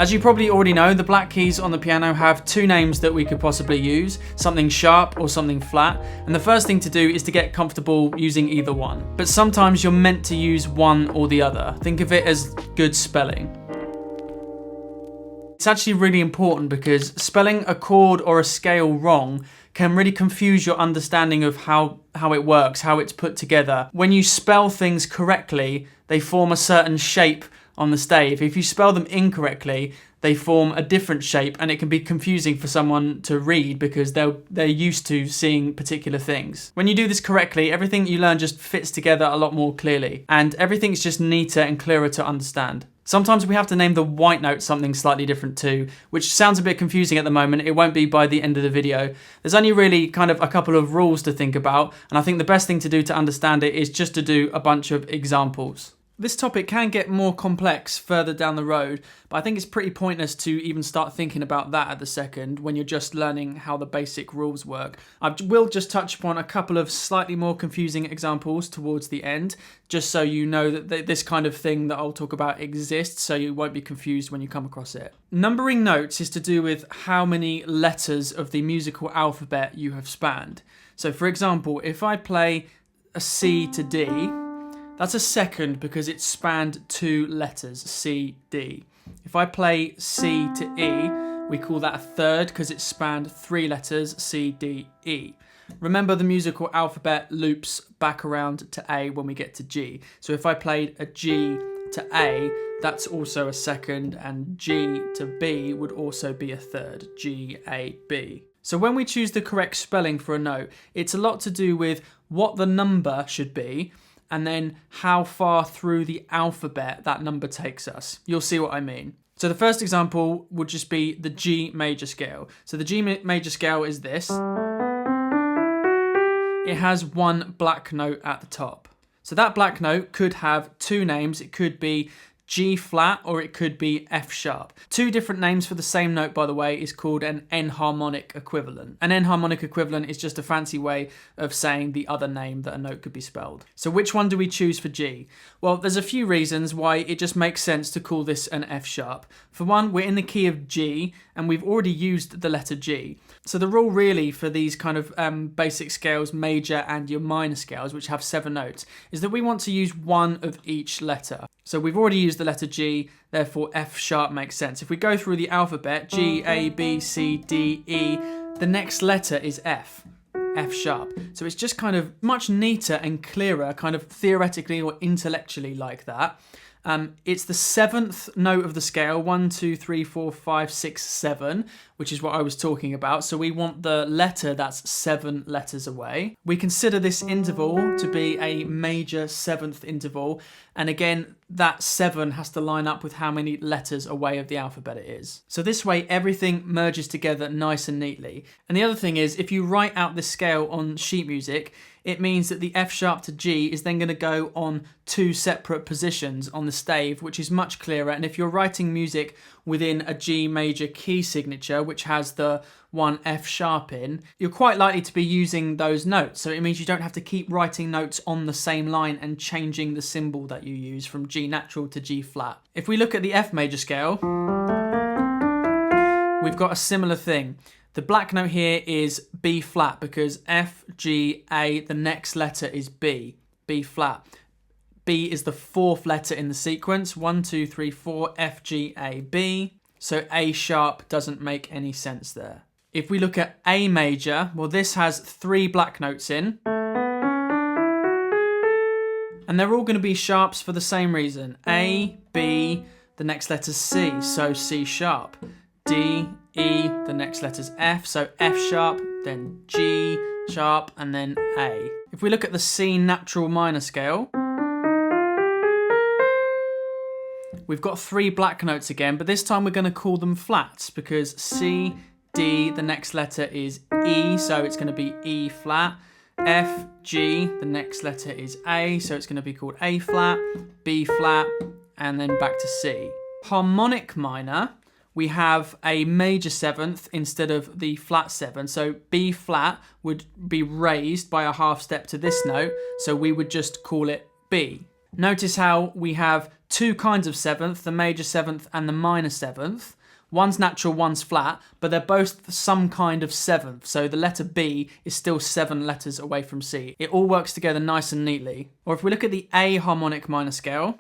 As you probably already know, the black keys on the piano have two names that we could possibly use, something sharp or something flat, and the first thing to do is to get comfortable using either one. But sometimes you're meant to use one or the other. Think of it as good spelling. It's actually really important because spelling a chord or a scale wrong can really confuse your understanding of how it works, how it's put together. When you spell things correctly, they form a certain shape on the stave. If you spell them incorrectly, they form a different shape, and it can be confusing for someone to read because they're used to seeing particular things. When you do this correctly, everything you learn just fits together a lot more clearly, and everything's just neater and clearer to understand. Sometimes we have to name the white note something slightly different too, which sounds a bit confusing at the moment. It won't be by the end of the video. There's only really kind of a couple of rules to think about, and I think the best thing to do to understand it is just to do a bunch of examples. This topic can get more complex further down the road, but I think it's pretty pointless to even start thinking about that at the second when you're just learning how the basic rules work. I will just touch upon a couple of slightly more confusing examples towards the end, just so you know that this kind of thing that I'll talk about exists, so you won't be confused when you come across it. Numbering notes is to do with how many letters of the musical alphabet you have spanned. So for example, if I play a C to D, that's a second because it's spanned two letters, C, D. If I play C to E, we call that a third because it's spanned three letters, C, D, E. Remember, the musical alphabet loops back around to A when we get to G. So if I played a G to A, that's also a second, and G to B would also be a third, G, A, B. So when we choose the correct spelling for a note, it's a lot to do with what the number should be, and then how far through the alphabet that number takes us. You'll see what I mean. So the first example would just be the G major scale. So the G major scale is this. It has one black note at the top. So that black note could have two names. It could be G flat or it could be F sharp. Two different names for the same note, by the way, is called an enharmonic equivalent. An enharmonic equivalent is just a fancy way of saying the other name that a note could be spelled. So which one do we choose for G? Well, there's a few reasons why it just makes sense to call this an F sharp. For one, we're in the key of G and we've already used the letter G. So the rule really for these kind of basic scales, major and your minor scales, which have 7 notes, is that we want to use one of each letter. So we've already used the letter G, therefore F sharp makes sense. If we go through the alphabet, G, A, B, C, D, E, the next letter is F. F sharp. So it's just kind of much neater and clearer, kind of theoretically or intellectually like that. It's the 7th note of the scale, 1, 2, 3, 4, 5, 6, 7, which is what I was talking about. So we want the letter that's 7 letters away. We consider this interval to be a major 7th interval. And again, that 7 has to line up with how many letters away of the alphabet it is. So this way, everything merges together nice and neatly. And the other thing is, if you write out this scale on sheet music, it means that the F sharp to G is then going to go on 2 separate positions on the stave, which is much clearer. And if you're writing music within a G major key signature, which has the one F sharp in, you're quite likely to be using those notes. So it means you don't have to keep writing notes on the same line and changing the symbol that you use from G natural to G flat. If we look at the F major scale, we've got a similar thing. The black note here is B flat because F, G, A, the next letter is B, B flat. B is the 4th letter in the sequence, 1, 2, 3, 4, F, G, A, B. So A sharp doesn't make any sense there. If we look at A major, well, this has 3 black notes in. And they're all going to be sharps for the same reason. A, B, the next letter's C, so C sharp. D, E, the next letter's F, so F sharp, then G sharp, and then A. If we look at the C natural minor scale, we've got 3 black notes again, but this time we're going to call them flats because C, D, the next letter is E, so it's going to be E flat. F, G, the next letter is A, so it's going to be called A flat, B flat, and then back to C. Harmonic minor, we have a major 7th instead of the flat 7. So B flat would be raised by a half step to this note, so we would just call it B. Notice how we have two kinds of seventh, the major seventh and the minor seventh. One's natural, one's flat, but they're both some kind of seventh. So the letter B is still 7 letters away from C. It all works together nice and neatly. Or if we look at the A harmonic minor scale,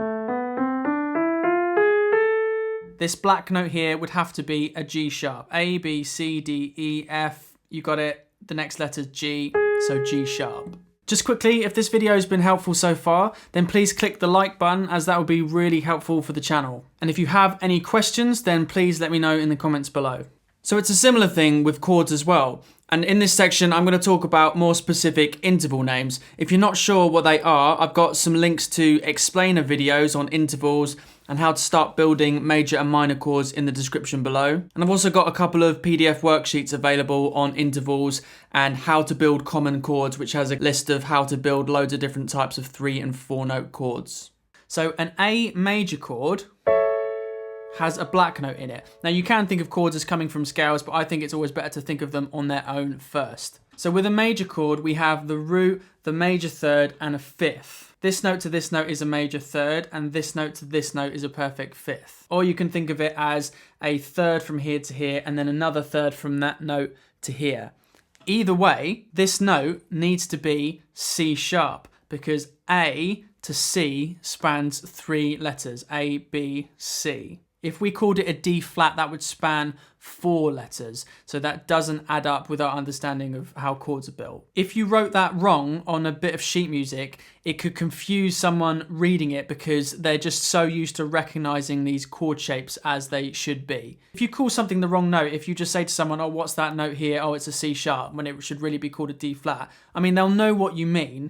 this black note here would have to be a G sharp. A, B, C, D, E, F. You got it. The next letter's G, so G sharp. Just quickly, if this video has been helpful so far, then please click the like button, as that would be really helpful for the channel. And if you have any questions, then please let me know in the comments below. So it's a similar thing with chords as well. And in this section, I'm going to talk about more specific interval names. If you're not sure what they are, I've got some links to explainer videos on intervals and how to start building major and minor chords in the description below. And I've also got a couple of PDF worksheets available on intervals and how to build common chords, which has a list of how to build loads of different types of 3 and 4 note chords. So an A major chord has a black note in it. Now you can think of chords as coming from scales, but I think it's always better to think of them on their own first. So with a major chord, we have the root, the major third, and a fifth. This note to this note is a major third, and this note to this note is a perfect fifth. Or you can think of it as a third from here to here, and then another third from that note to here. Either way, this note needs to be C sharp, because A to C spans 3 letters, A, B, C. If we called it a D flat, that would span 4 letters. So that doesn't add up with our understanding of how chords are built. If you wrote that wrong on a bit of sheet music, it could confuse someone reading it because they're just so used to recognizing these chord shapes as they should be. If you call something the wrong note, if you just say to someone, oh, what's that note here? Oh, it's a C sharp, when it should really be called a D flat. I mean, they'll know what you mean.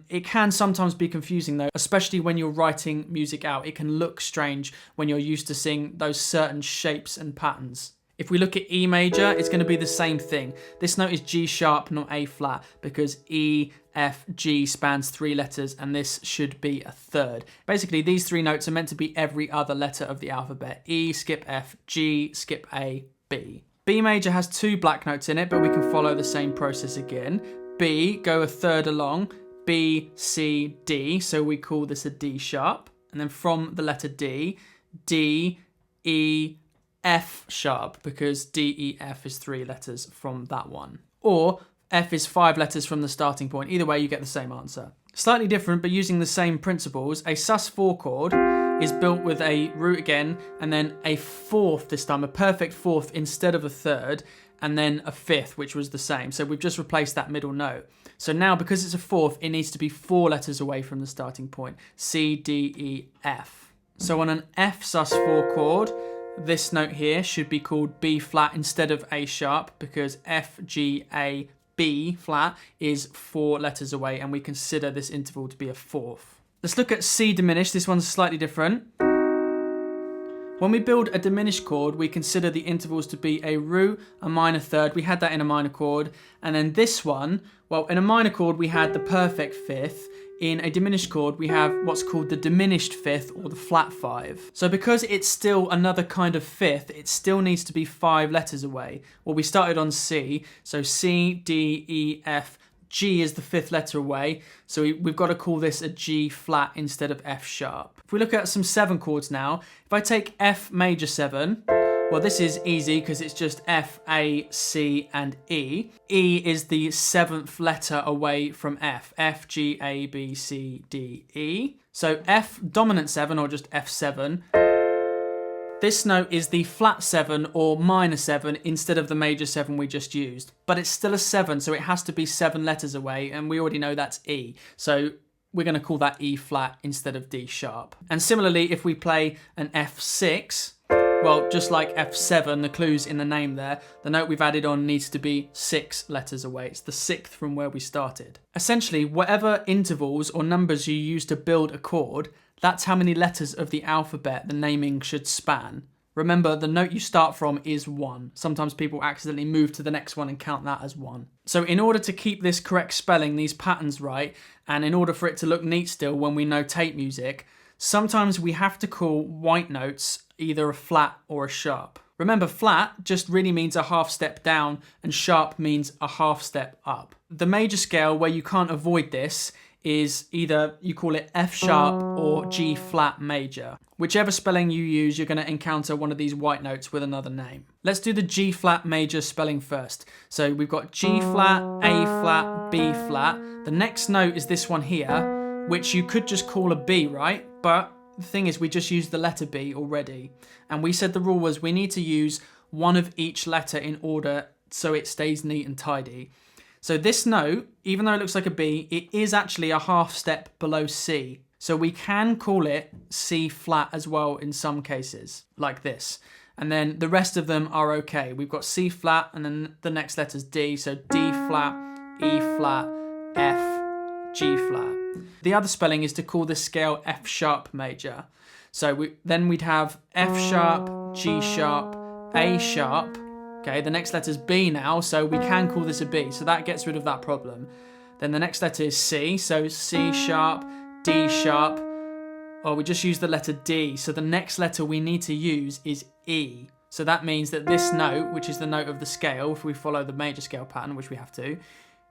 It can sometimes be confusing though, especially when you're writing music out. It can look strange when you're used to seeing those certain shapes and patterns. If we look at E major, it's going to be the same thing. This note is G sharp, not A flat, because E, F, G spans 3 letters, and this should be a third. Basically, these 3 notes are meant to be every other letter of the alphabet. E, skip F, G, skip A, B. B major has 2 black notes in it, but we can follow the same process again. B, go a third along. B, C, D, so we call this a D sharp. And then from the letter D, D, E, F sharp, because D, E, F is 3 letters from that one. Or F is 5 letters from the starting point. Either way, you get the same answer. Slightly different, but using the same principles, a sus4 chord is built with a root again, and then a fourth this time, a perfect fourth instead of a third, and then a fifth, which was the same. So we've just replaced that middle note. So now, because it's a fourth, it needs to be 4 letters away from the starting point. C, D, E, F. So on an F sus4 chord, this note here should be called B flat instead of A sharp, because F, G, A, B flat is 4 letters away, and we consider this interval to be a fourth. Let's look at C diminished. This one's slightly different. When we build a diminished chord, we consider the intervals to be a root, a minor third. We had that in a minor chord. And then this one, well, in a minor chord, we had the perfect fifth. In a diminished chord, we have what's called the diminished fifth, or the flat 5. So because it's still another kind of fifth, it still needs to be 5 letters away. Well, we started on C, so C, D, E, F, G is the 5th letter away, so we've got to call this a G flat instead of F sharp. If we look at some 7 chords now, if I take F major 7, well, this is easy because it's just F, A, C, and E. E is the 7th letter away from F. F, G, A, B, C, D, E. So F dominant 7, or just F7. This note is the flat 7 or minor 7 instead of the major 7 we just used. But it's still a 7, so it has to be 7 letters away, and we already know that's E. So we're going to call that E flat instead of D sharp. And similarly, if we play an F6, well, just like F7, the clue's in the name there, the note we've added on needs to be 6 letters away. It's the 6th from where we started. Essentially, whatever intervals or numbers you use to build a chord, that's how many letters of the alphabet the naming should span. Remember, the note you start from is 1. Sometimes people accidentally move to the next one and count that as 1. So in order to keep this correct spelling, these patterns right, and in order for it to look neat still when we notate music, sometimes we have to call white notes either a flat or a sharp. Remember, flat just really means a half step down, and sharp means a half step up. The major scale where you can't avoid this is either you call it F sharp or G flat major. Whichever spelling you use, you're going to encounter one of these white notes with another name. Let's do the G flat major spelling first. So we've got G flat, A flat, B flat. The next note is this one here, which you could just call a B, right? But the thing is, we just used the letter B already. And we said the rule was we need to use one of each letter in order so it stays neat and tidy. So this note, even though it looks like a B, it is actually a half step below C. So we can call it C flat as well in some cases, like this. And then the rest of them are okay. We've got C flat and then the next letter's D. So D flat, E flat, F, G flat. The other spelling is to call this scale F sharp major. So then we'd have F sharp, G sharp, A sharp. Okay, the next letter's B now, so we can call this a B. So that gets rid of that problem. Then the next letter is C, so C sharp, D sharp. Oh, we just used the letter D. So the next letter we need to use is E. So that means that this note, which is the note of the scale, if we follow the major scale pattern, which we have to,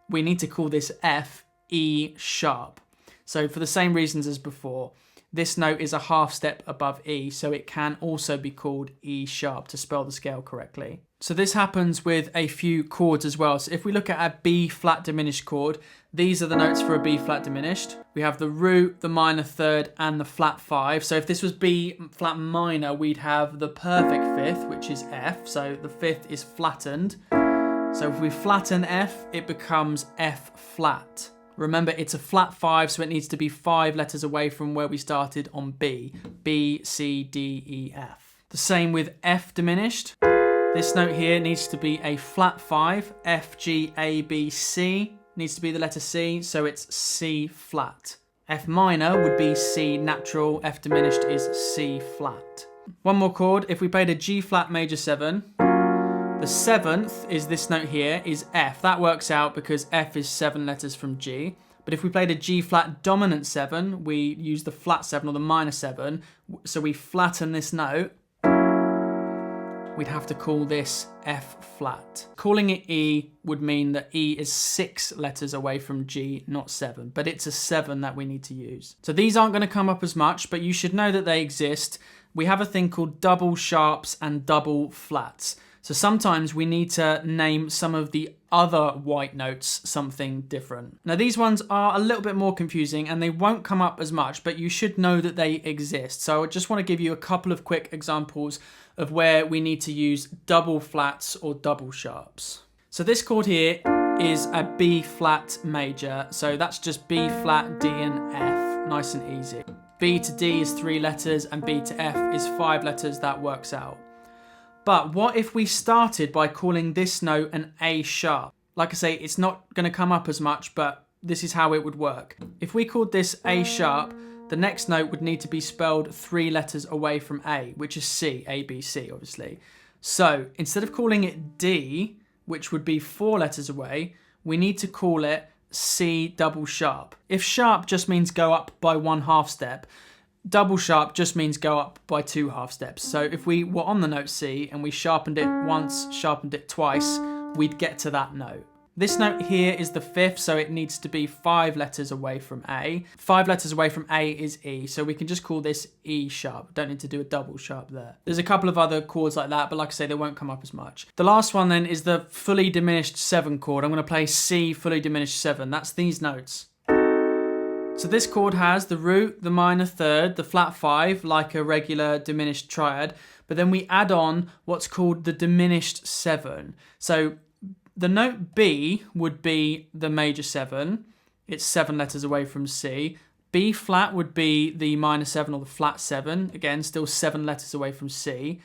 we need to call this F, E sharp. So for the same reasons as before, this note is a half step above E, so it can also be called E sharp to spell the scale correctly. So this happens with a few chords as well. So if we look at a B flat diminished chord, these are the notes for a B flat diminished. We have the root, the minor third, and the flat 5. So if this was B flat minor, we'd have the perfect fifth, which is F. So the fifth is flattened. So if we flatten F, it becomes F flat. Remember, it's a flat 5, so it needs to be 5 letters away from where we started on B. B, C, D, E, F. The same with F diminished. This note here needs to be a flat 5. F, G, A, B, C needs to be the letter C, so it's C flat. F minor would be C natural. F diminished is C flat. One more chord. If we played a G flat major 7, the 7th is this note here, is F. That works out because F is 7 letters from G. But if we played a G flat dominant 7, we use the flat 7 or the minor 7. So we flatten this note. We'd have to call this F flat. Calling it E would mean that E is 6 letters away from G, not 7. But it's a 7 that we need to use. So these aren't going to come up as much, but you should know that they exist. We have a thing called double sharps and double flats. So sometimes we need to name some of the other white notes something different. Now these ones are a little bit more confusing and they won't come up as much, but you should know that they exist. So I just want to give you a couple of quick examples of where we need to use double flats or double sharps. So this chord here is a B flat major. So that's just B flat, D and F. Nice and easy. B to D is 3 letters and B to F is 5 letters. That works out. But what if we started by calling this note an A sharp? Like I say, it's not going to come up as much, but this is how it would work. If we called this A sharp, the next note would need to be spelled 3 letters away from A, which is C, A, B, C, obviously. So instead of calling it D, which would be 4 letters away, we need to call it C double sharp. If sharp just means go up by 1 half step, double sharp just means go up by 2 half steps. So if we were on the note C and we sharpened it once, sharpened it twice, we'd get to that note. This note here is the 5th, so it needs to be 5 letters away from A. 5 letters away from A is E, so we can just call this E sharp. Don't need to do a double sharp there. There's a couple of other chords like that, but like I say, they won't come up as much. The last one then is the fully diminished 7 chord. I'm going to play C fully diminished 7. That's these notes. So this chord has the root, the minor third, the flat 5, like a regular diminished triad, but then we add on what's called the diminished 7. So the note B would be the major 7. It's 7 letters away from C. B flat would be the minor 7 or the flat 7. Again, still 7 letters away from C.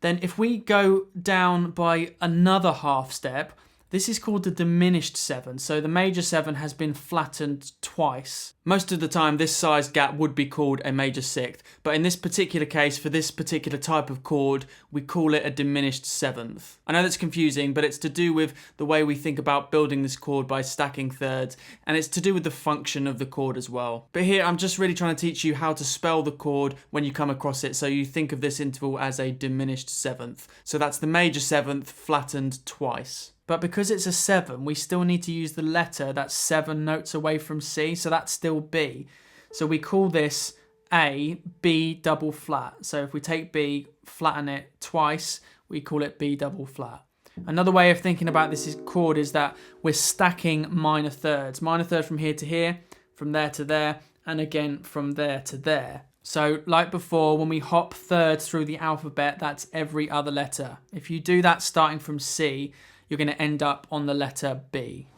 Then if we go down by another half step, this is called the diminished 7, so the major 7 has been flattened twice. Most of the time this size gap would be called a major 6th, but in this particular case, for this particular type of chord, we call it a diminished 7th. I know that's confusing, but it's to do with the way we think about building this chord by stacking thirds, and it's to do with the function of the chord as well. But here I'm just really trying to teach you how to spell the chord when you come across it, so you think of this interval as a diminished 7th. So that's the major 7th flattened twice. but because it's a 7, we still need to use the letter that's 7 notes away from C, so that's still B. So we call this A, B double flat. So if we take B, flatten it twice, we call it B double flat. Another way of thinking about this chord is that we're stacking minor thirds. Minor third from here to here, from there to there, and again from there to there. So like before, when we hop thirds through the alphabet, that's every other letter. If you do that starting from C, you're going to end up on the letter B.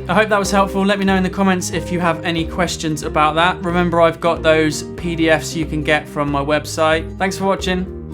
I hope that was helpful. Let me know in the comments if you have any questions about that. Remember, I've got those PDFs you can get from my website. Thanks for watching.